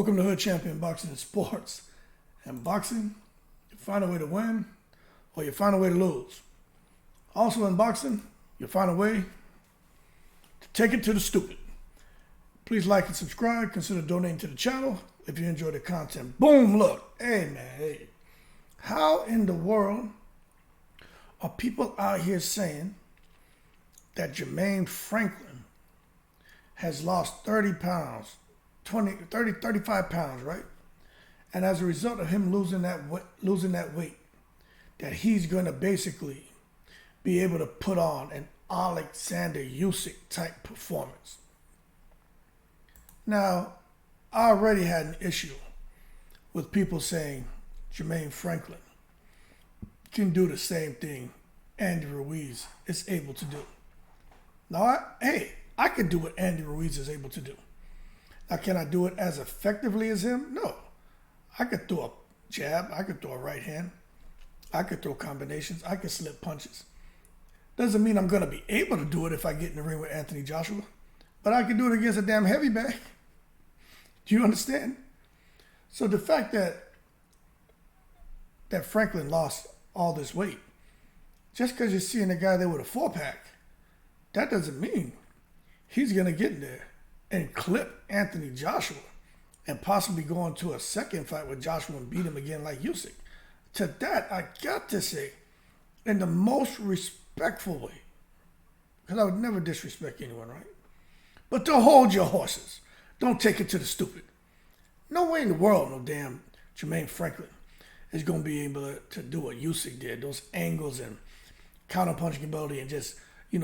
Welcome to Hood Champion Boxing and Sports. And boxing, you find a way to win or you find a way to lose. Also in boxing, you find a way to take it to the stupid. Please like and subscribe. Consider donating to the channel if you enjoy the content. Boom, look. Hey, man, hey. How in the world are people out here saying that Jermaine Franklin has lost 30 pounds, 35 pounds, right? And as a result of him losing that weight, that he's going to basically be able to put on an Oleksandr Usyk type performance. Now, I already had an issue with people saying Jermaine Franklin can do the same thing Andy Ruiz is able to do. Now, I can do what Andy Ruiz is able to do. Now, can I do it as effectively as him? No. I could throw a jab. I could throw a right hand. I could throw combinations. I could slip punches. Doesn't mean I'm going to be able to do it if I get in the ring with Anthony Joshua. But I can do it against a damn heavy bag. Do you understand? So the fact that Franklin lost all this weight, just because you're seeing a guy there with a 4-pack, that doesn't mean he's going to get in there and clip Anthony Joshua and possibly go into a second fight with Joshua and beat him again like Usyk. To that, I got to say, in the most respectful way, because I would never disrespect anyone, right? But to hold your horses. Don't take it to the stupid. No way in the world, no damn Jermaine Franklin is going to be able to do what Usyk did. Those angles and counter-punching ability and just,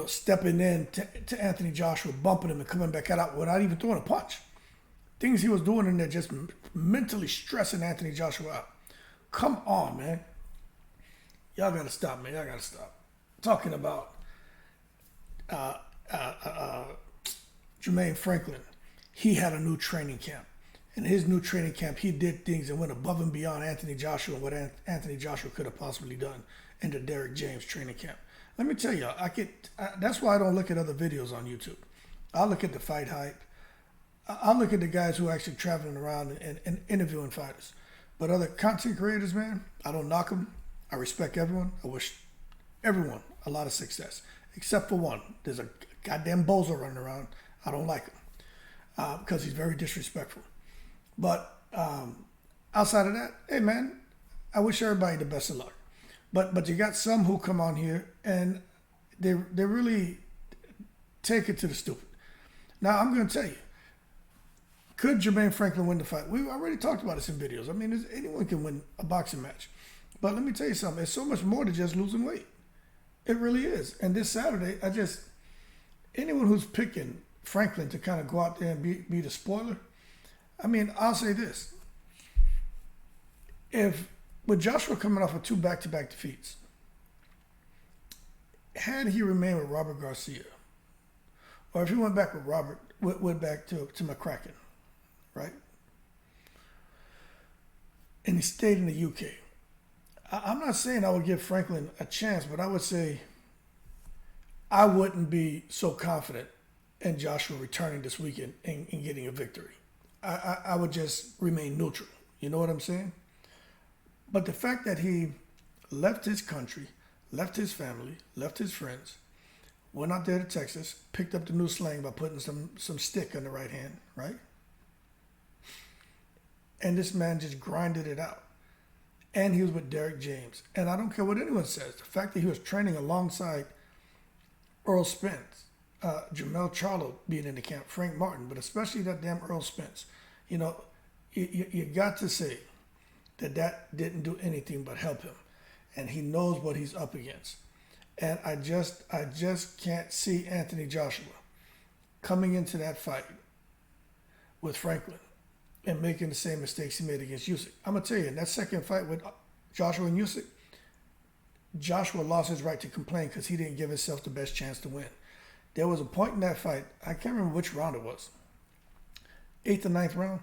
stepping in to Anthony Joshua, bumping him and coming back out without even throwing a punch. Things he was doing in there just mentally stressing Anthony Joshua out. Come on, man. Y'all got to stop, man. Y'all got to stop. Talking about Jermaine Franklin. He had a new training camp. In his new training camp, he did things that went above and beyond Anthony Joshua and what Anthony Joshua could have possibly done in the Derek James training camp. Let me tell y'all, that's why I don't look at other videos on YouTube. I look at the fight hype. I look at the guys who are actually traveling around and interviewing fighters. But other content creators, man, I don't knock them. I respect everyone. I wish everyone a lot of success. Except for one. There's a goddamn bozo running around. I don't like him because he's very disrespectful. But outside of that, hey, man, I wish everybody the best of luck. But you got some who come on here and they really take it to the stupid. Now, I'm going to tell you, could Jermaine Franklin win the fight? We already talked about this in videos. I mean, anyone can win a boxing match. But let me tell you something. It's so much more than just losing weight. It really is. And this Saturday, anyone who's picking Franklin to kind of go out there and be the spoiler, I mean, I'll say this. With Joshua coming off of 2 back-to-back defeats, had he remained with Robert Garcia, or if he went back with went back to McCracken, right? And he stayed in the UK. I'm not saying I would give Franklin a chance, but I would say I wouldn't be so confident in Joshua returning this weekend and getting a victory. I would just remain neutral. You know what I'm saying? But the fact that he left his country, left his family, left his friends, went out there to Texas, picked up the new slang by putting some stick on the right hand, right? And this man just grinded it out. And he was with Derek James. And I don't care what anyone says. The fact that he was training alongside Earl Spence, Jamel Charlo being in the camp, Frank Martin, but especially that damn Earl Spence. You got to say that didn't do anything but help him. And he knows what he's up against. And I just can't see Anthony Joshua coming into that fight with Franklin and making the same mistakes he made against Usyk. I'm going to tell you, in that second fight with Joshua and Usyk, Joshua lost his right to complain because he didn't give himself the best chance to win. There was a point in that fight, I can't remember which round it was, 8th or 9th round,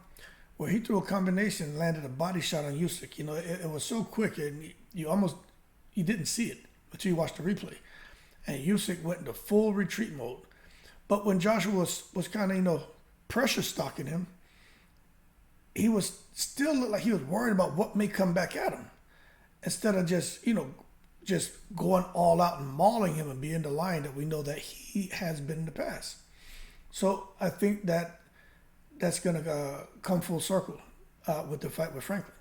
where he threw a combination and landed a body shot on Usyk. It was so quick and you didn't see it until you watched the replay. And Usyk went into full retreat mode. But when Joshua was kind of, pressure stalking him, he was still looked like he was worried about what may come back at him instead of just, just going all out and mauling him and being the lion that we know that he has been in the past. So I think that that's going to come full circle with the fight with Franklin.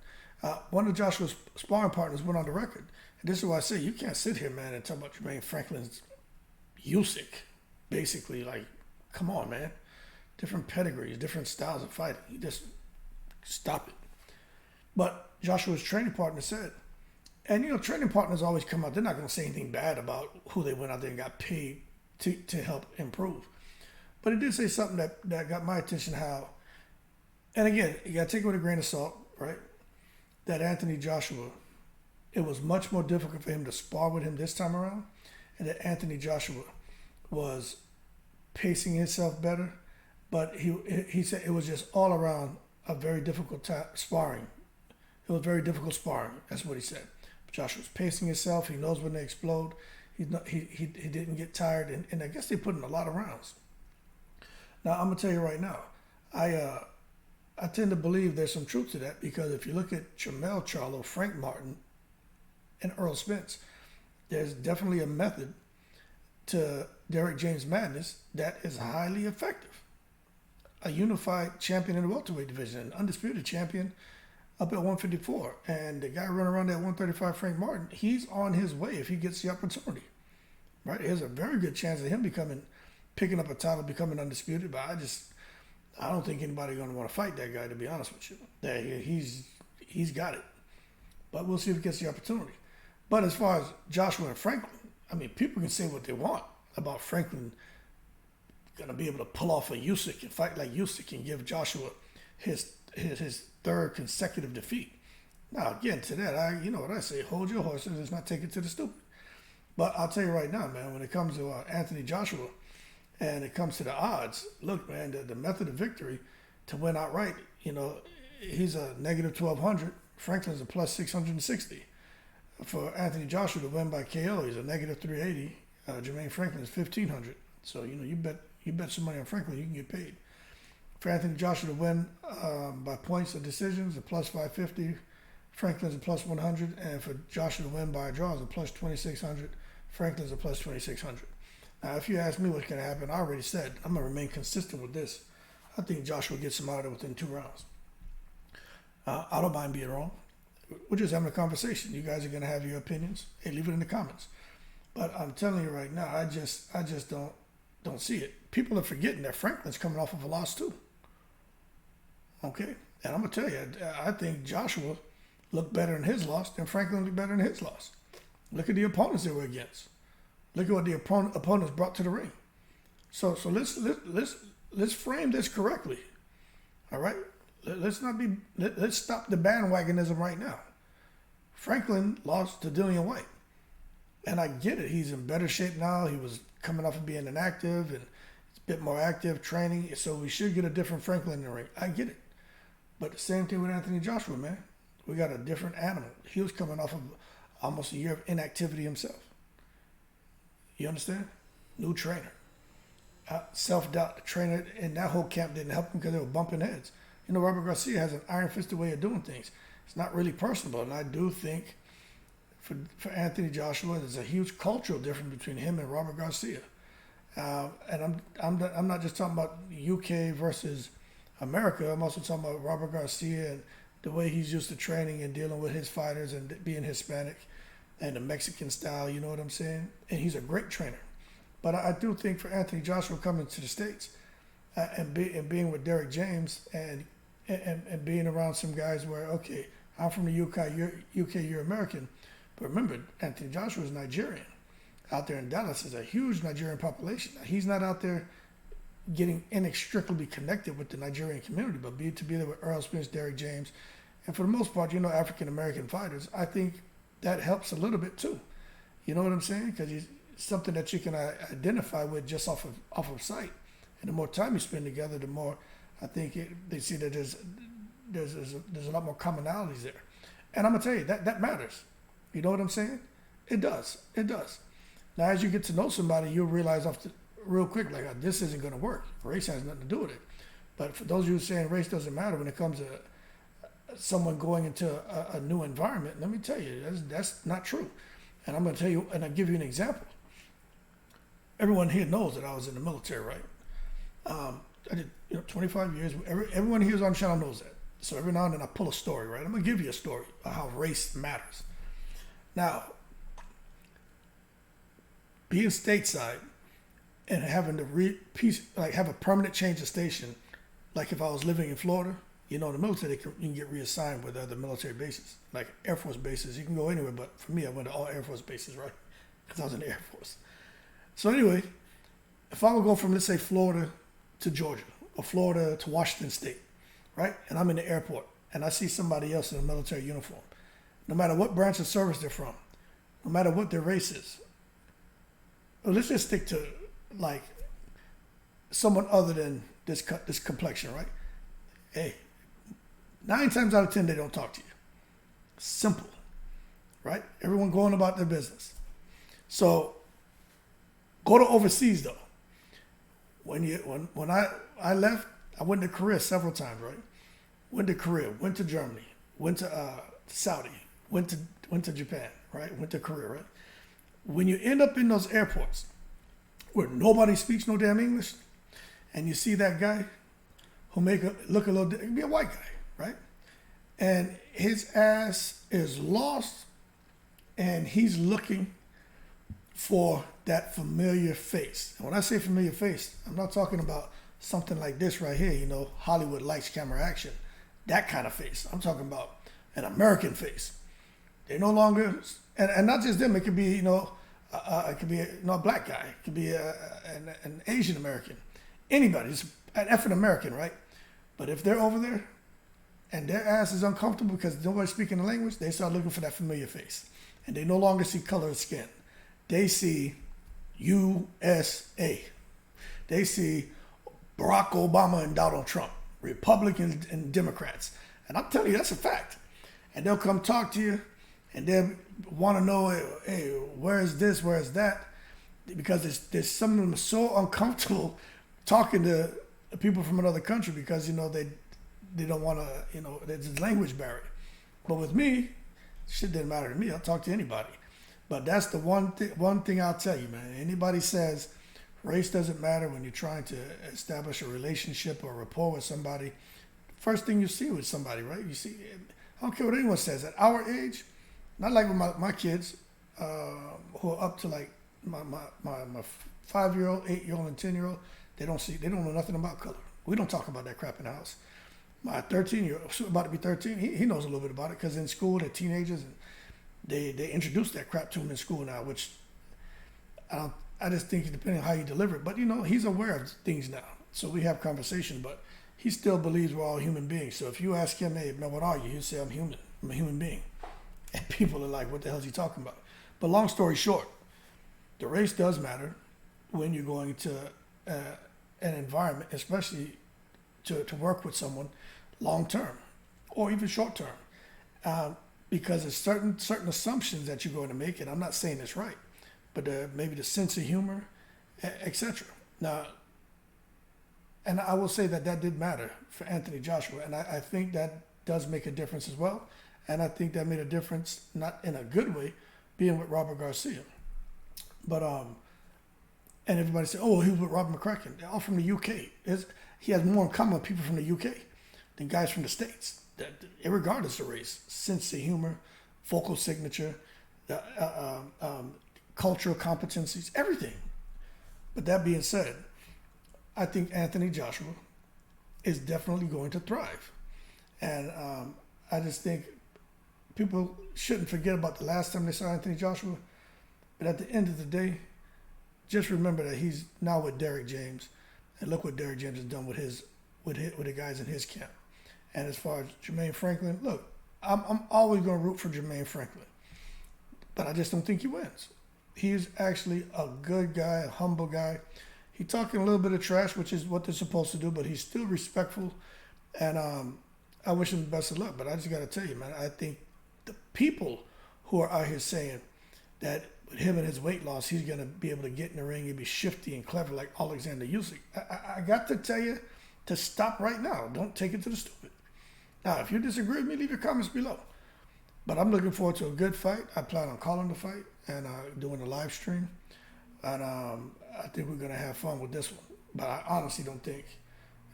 One of Joshua's sparring partners went on the record. And this is why I say you can't sit here, man, and talk about Jermaine Franklin's Usyk. Basically, like, come on, man. Different pedigrees, different styles of fighting. You just stop it. But Joshua's training partner said, and training partners always come out, they're not going to say anything bad about who they went out there and got paid to help improve. But it did say something that got my attention how, and again, you got to take it with a grain of salt, right? That Anthony Joshua, it was much more difficult for him to spar with him this time around, and that Anthony Joshua was pacing himself better, but he said it was just all around a very difficult time sparring. It was very difficult sparring. That's what he said. But Joshua's pacing himself. He knows when they explode. He didn't get tired, and I guess they put in a lot of rounds. Now I'm gonna tell you right now, I tend to believe there's some truth to that because if you look at Jermaine Charlo, Frank Martin, and Earl Spence, there's definitely a method to Derek James' madness that is highly effective. A unified champion in the welterweight division, an undisputed champion up at 154, and the guy running around at 135, Frank Martin, he's on his way if he gets the opportunity. Right? There's a very good chance of him picking up a title, becoming undisputed, but I don't think anybody's going to want to fight that guy, to be honest with you. He's got it. But we'll see if he gets the opportunity. But as far as Joshua and Franklin, I mean, people can say what they want about Franklin going to be able to pull off a Usyk and fight like Usyk and give Joshua his third consecutive defeat. Now, again, to that, you know what I say, hold your horses, let's not take it to the stupid. But I'll tell you right now, man, when it comes to Anthony Joshua and it comes to the odds, look, man, the method of victory to win outright, he's a negative 1,200. Franklin's a plus 660. For Anthony Joshua to win by KO, he's a negative 380. Jermaine Franklin is 1,500. So, you bet some money on Franklin, you can get paid. For Anthony Joshua to win by points or decisions, a plus 550. Franklin's a plus 100. And for Joshua to win by a draw, is a plus 2,600. Franklin's a plus 2,600. Now, if you ask me what's going to happen, I already said I'm going to remain consistent with this. I think Joshua gets him out of there within 2 rounds. I don't mind being wrong. We're just having a conversation. You guys are going to have your opinions. Hey, leave it in the comments. But I'm telling you right now, I just don't see it. People are forgetting that Franklin's coming off of a loss too. Okay? And I'm going to tell you, I think Joshua looked better in his loss than Franklin looked better in his loss. Look at the opponents they were against. Look at what the opponents brought to the ring. So let's frame this correctly. All right? Let's stop the bandwagonism right now. Franklin lost to Dillian White. And I get it. He's in better shape now. He was coming off of being inactive and it's a bit more active training. So we should get a different Franklin in the ring. I get it. But the same thing with Anthony Joshua, man. We got a different animal. He was coming off of almost a year of inactivity himself. You understand? New trainer. Self-doubt. The trainer in that whole camp didn't help him because they were bumping heads. Robert Garcia has an iron-fisted way of doing things. It's not really personal, and I do think for Anthony Joshua, there's a huge cultural difference between him and Robert Garcia. And I'm not just talking about UK versus America. I'm also talking about Robert Garcia and the way he's used to training and dealing with his fighters and being Hispanic and the Mexican style. You know what I'm saying? And he's a great trainer. But I do think for Anthony Joshua coming to the States and being with Derek James and being around some guys where, okay, I'm from the UK, you're American. But remember, Anthony Joshua is Nigerian. Out there in Dallas is a huge Nigerian population. Now, he's not out there getting inextricably connected with the Nigerian community, but to be there with Earl Spence, Derek James, and for the most part, African-American fighters, I think that helps a little bit too. You know what I'm saying? Because he's something that you can identify with just off of sight. And the more time you spend together, the more I think they see that there's a lot more commonalities there. And I'm going to tell you, that matters. You know what I'm saying? It does. It does. Now, as you get to know somebody, you'll realize real quick, like, this isn't going to work. Race has nothing to do with it. But for those of you saying race doesn't matter when it comes to someone going into a new environment. Let me tell you, that's not true. And I'm going to tell you, and I'll give you an example. Everyone here knows that I was in the military, right? I did 25 years. Everyone here on the channel knows that. So every now and then I pull a story, right? I'm going to give you a story of how race matters. Now, being stateside and having to have a permanent change of station, like if I was living in Florida, in the military, you can get reassigned with other military bases, like Air Force bases. You can go anywhere, but for me, I went to all Air Force bases, right? Because I was in the Air Force. So anyway, if I would go from, let's say, Florida to Georgia, or Florida to Washington State, right? And I'm in the airport, and I see somebody else in a military uniform. No matter what branch of service they're from, no matter what their race is, well, let's just stick to, like, someone other than this complexion, right? Hey, 9 times out of 10, they don't talk to you. Simple, right? Everyone going about their business. So, go to overseas, though. When I left, I went to Korea several times, right? Went to Korea, went to Germany, went to Saudi, went to Japan, right? Went to Korea, right? When you end up in those airports where nobody speaks no damn English, and you see that guy who look a little, be a white guy, right? And his ass is lost, and he's looking for that familiar face. And when I say familiar face, I'm not talking about something like this right here, Hollywood lights, camera, action. That kind of face. I'm talking about an American face. They no longer, and not just them, it could be, it could be a black guy. It could be an Asian American. Anybody, just an effing American, right? But if they're over there and their ass is uncomfortable because nobody's speaking the language, they start looking for that familiar face. And they no longer see color of skin. They see USA. They see Barack Obama and Donald Trump, Republicans and Democrats. And I'm telling you, that's a fact. And they'll come talk to you, and they'll want to know, hey, where is this, where is that? Because there's some of them are so uncomfortable talking to people from another country because, they don't want to, there's a language barrier. But with me, shit didn't matter to me. I'll talk to anybody. But that's the one thing I'll tell you, man. Anybody says race doesn't matter when you're trying to establish a relationship or rapport with somebody, first thing you see with somebody, right? You see, I don't care what anyone says. At our age, not like with my kids who are up to like my 5-year-old, 8-year-old, and 10-year-old, they don't know nothing about color. We don't talk about that crap in the house. My 13-year-old, about to be 13, he knows a little bit about it because in school they're teenagers and they introduce that crap to him in school now, which I just think depending on how you deliver it. But he's aware of things now, so we have conversation. But he still believes we're all human beings. So if you ask him, hey, man, what are you? He'll say, I'm human. I'm a human being. And people are like, what the hell is he talking about? But long story short, the race does matter when you're going to an environment, especially to work with someone long term or even short term, because there's certain assumptions that you're going to make, and I'm not saying it's right, but maybe the sense of humor, etc. Now, and I will say that did matter for Anthony Joshua, and I think that does make a difference as well. And I think that made a difference, not in a good way, being with Robert Garcia. But and everybody said, oh, he was with Robert McCracken. They're all from the UK. He has more in common with people from the UK than guys from the States, regardless of race, sense of humor, vocal signature, cultural competencies, everything. But that being said, I think Anthony Joshua is definitely going to thrive. And I just think people shouldn't forget about the last time they saw Anthony Joshua. But at the end of the day, just remember that he's now with Derrick James. And look what Derrick James has done with the guys in his camp. And as far as Jermaine Franklin, look, I'm always going to root for Jermaine Franklin. But I just don't think he wins. He's actually a good guy, a humble guy. He's talking a little bit of trash, which is what they're supposed to do, but he's still respectful. And I wish him the best of luck. But I just got to tell you, man, I think the people who are out here saying that with him and his weight loss, he's going to be able to get in the ring and be shifty and clever like Oleksandr Usyk. I got to tell you to stop right now. Don't take it to the stupid. Now, if you disagree with me, leave your comments below. But I'm looking forward to a good fight. I plan on calling the fight and doing a live stream. And I think we're going to have fun with this one. But I honestly don't think,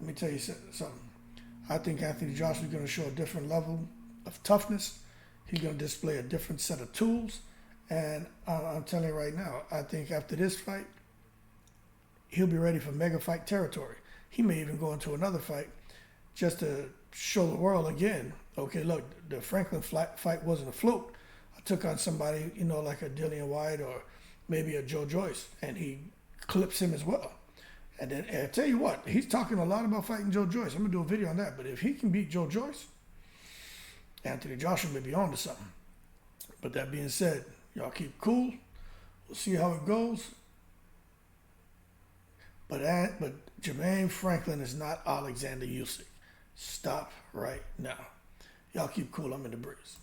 let me tell you something. I think Anthony Joshua is going to show a different level of toughness. He's going to display a different set of tools. And I'm telling you right now, I think after this fight, he'll be ready for mega fight territory. He may even go into another fight just to show the world again, okay, look, the Franklin fight wasn't a fluke. I took on somebody, like a Dillian White or maybe a Joe Joyce, and he clips him as well. And then I tell you what, he's talking a lot about fighting Joe Joyce. I'm going to do a video on that. But if he can beat Joe Joyce, Anthony Joshua may be on to something. But that being said, y'all keep cool. We'll see how it goes. But Jermaine Franklin is not Oleksandr Usyk. Stop right now. Y'all keep cool. I'm in the breeze.